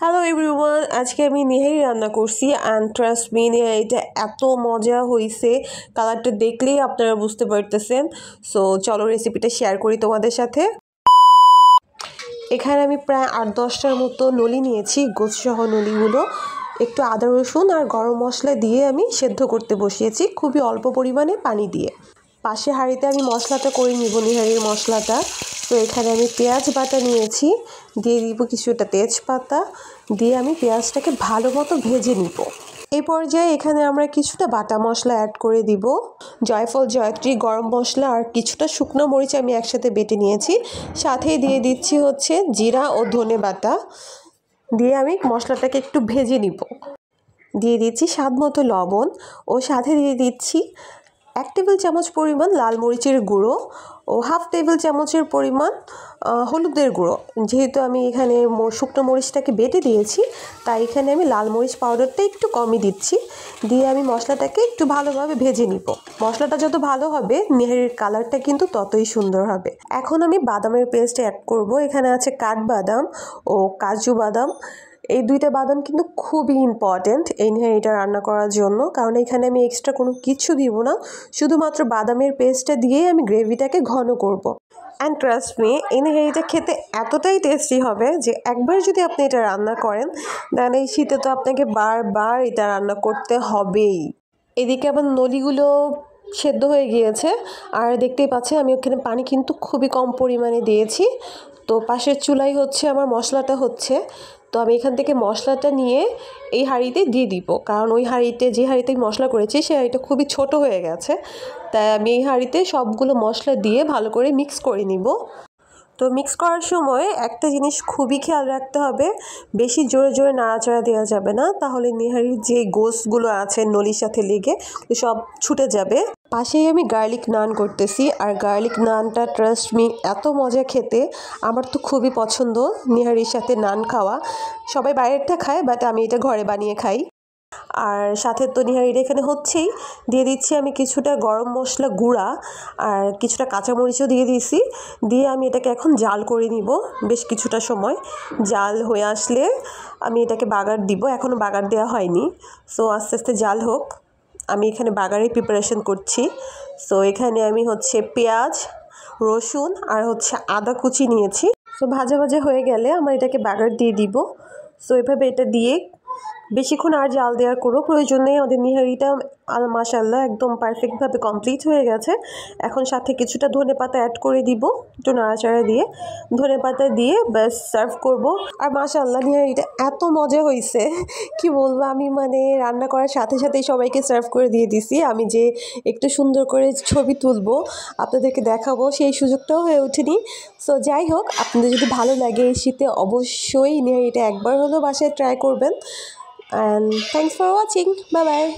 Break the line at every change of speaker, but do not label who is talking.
Hello everyone, আজকে আমি নিহারি রান্না করছি অ্যান্ড ট্রাস্ট মি এটা এত মজা হয়েছে, কালারটা দেখলেই আপনারা বুঝতে পারতেছেন। সো চলো রেসিপিটা শেয়ার করি তোমাদের সাথে। এখানে আমি প্রায় 8-10টার মতো নলি নিয়েছি, গোছসহ নলিগুলো। একটু আদা রসুন আর গরম মশলা দিয়ে আমি সেদ্ধ করতে বসিয়েছি, খুবই অল্প পরিমাণে পানি দিয়ে। পাশে হাঁড়িতে আমি মশলাটা করে নিব, নিহারির মশলাটা। তো এখানে আমি পেঁয়াজ বাটা নিয়েছি, দিয়ে দিব কিছুটা তেজপাতা, দিয়ে আমি পেঁয়াজটাকে ভালো মতো ভেজে নিব। এই পর্যায়ে এখানে আমরা কিছুটা বাটা মশলা অ্যাড করে দিব, জয়ফল জয়ত্রী গরম মশলা আর কিছুটা শুকনো মরিচ আমি একসাথে বেটে নিয়েছি। সাথেই দিয়ে দিচ্ছি হচ্ছে জিরা ও ধনে বাটা, দিয়ে আমি মশলাটাকে একটু ভেজে নিব। দিয়ে দিচ্ছি স্বাদ মতো লবণ ও সাথে দিয়ে দিচ্ছি 1 টেবিল চামচ পরিমাণ লাল মরিচের গুঁড়ো ও হাফ টেবিল চামচের পরিমাণ হলুদের গুঁড়ো। যেহেতু আমি এখানে শুকনো মরিচটাকে বেটে দিয়েছি, তাই এখানে আমি লাল মরিচ পাউডারটা একটু কমই দিচ্ছি। দিয়ে আমি মশলাটাকে একটু ভালোভাবে ভেজে নিব। মশলাটা যত ভালো হবে নিহারির কালারটা কিন্তু ততই সুন্দর হবে। এখন আমি বাদামের পেস্ট অ্যাড করব। এখানে আছে কাঠবাদাম ও কাজু বাদাম। এই দুইটা বাদাম কিন্তু খুবই ইম্পর্ট্যান্ট এই নিহারিটা রান্না করার জন্য, কারণ এখানে আমি এক্সট্রা কোনো কিছু দিব না, শুধুমাত্র বাদামের পেস্টটা দিয়েই আমি গ্রেভিটাকে ঘন করব। অ্যান্ড ট্রাস্ট মি, এই নিহারিটা খেতে এতটাই টেস্টি হবে যে একবার যদি আপনি এটা রান্না করেন, তাহলে এই শীতে তো আপনাকে বারবার এটা রান্না করতে হবেই। এদিকে আবার নলিগুলো সেদ্ধ হয়ে গিয়েছে, আর দেখতেই পাচ্ছেন আমি ওখানে পানি কিন্তু খুবই কম পরিমাণে দিয়েছি। তো পাশের চুলাই হচ্ছে আমার মশলাটা হচ্ছে, তো আমি এখান থেকে মশলাটা নিয়ে এই হাঁড়িতে দিয়ে দিব, কারণ ওই হাঁড়িতে যে হাঁড়িতে মশলা করেছি সেই হাঁড়িটা খুবই ছোট হয়ে গেছে। তাই আমি এই হাঁড়িতে সবগুলো মশলা দিয়ে ভালো করে মিক্স করে নিব। তো মিক্স করার সময় একটা জিনিস খুবই খেয়াল রাখতে হবে, বেশি জোরে জোরে নাড়াচাড়া দেওয়া যাবে না, তাহলে নিহারির যে গোশগুলো আছে নলির সাথে লেগে সব ছুটে যাবে। পাশেই আমি গার্লিক নান করতেছি, আর গার্লিক নানটা ট্রাস্ট মি এত মজা খেতে, আমার তো খুবই পছন্দ নিহারির সাথে নান খাওয়া। সবাই বাইরেরটা খায়, বাট আমি এটা ঘরে বানিয়ে খাই। আর সাথে তো নিহারিটা এখানে হচ্ছেই। দিয়ে দিচ্ছি আমি কিছুটা গরম মশলা গুঁড়া আর কিছুটা কাঁচামরিচও দিয়ে দিয়েছি। দিয়ে আমি এটাকে এখন জাল করে নিব বেশ কিছুটা সময়। জাল হয়ে আসলে আমি এটাকে বাগার দিব, এখনও বাগার দেওয়া হয়নি। সো আস্তে আস্তে জাল হোক, আমি এখানে বাগারের প্রিপারেশন করছি। সো এখানে আমি হচ্ছে পেঁয়াজ, রসুন আর হচ্ছে আদা কুচি নিয়েছি। সো ভাজা ভাজা হয়ে গেলে আমার এটাকে বাগার দিয়ে দিব। সো এভাবে এটা দিয়ে বেশিক্ষণ আর জাল দেওয়ার কোনো প্রয়োজন নেই। আমাদের নিহারিটা মাশাআল্লাহ একদম পারফেক্টভাবে কমপ্লিট হয়ে গেছে। এখন সাথে কিছুটা ধনেপাতা অ্যাড করে দিব, একটু নাড়াচাড়া দিয়ে ধনেপাতা দিয়ে ব্যাস সার্ভ করব। আর মাশাআল্লাহ নিহারিটা এত মজা হয়েছে কি বলবো, আমি মানে রান্না করার সাথে সাথেই সবাইকে সার্ভ করে দিয়ে দিছি। আমি যে একটু সুন্দর করে ছবি তুলবো আপনাদেরকে দেখাবো সেই সুযোগটাও হয়ে ওঠেনি। সো যাই হোক, আপনাদের যদি ভালো লাগে এই শীতে অবশ্যই নিহারিটা একবার হলেও বাসায় ট্রাই করবেন। And thanks for watching. Bye bye.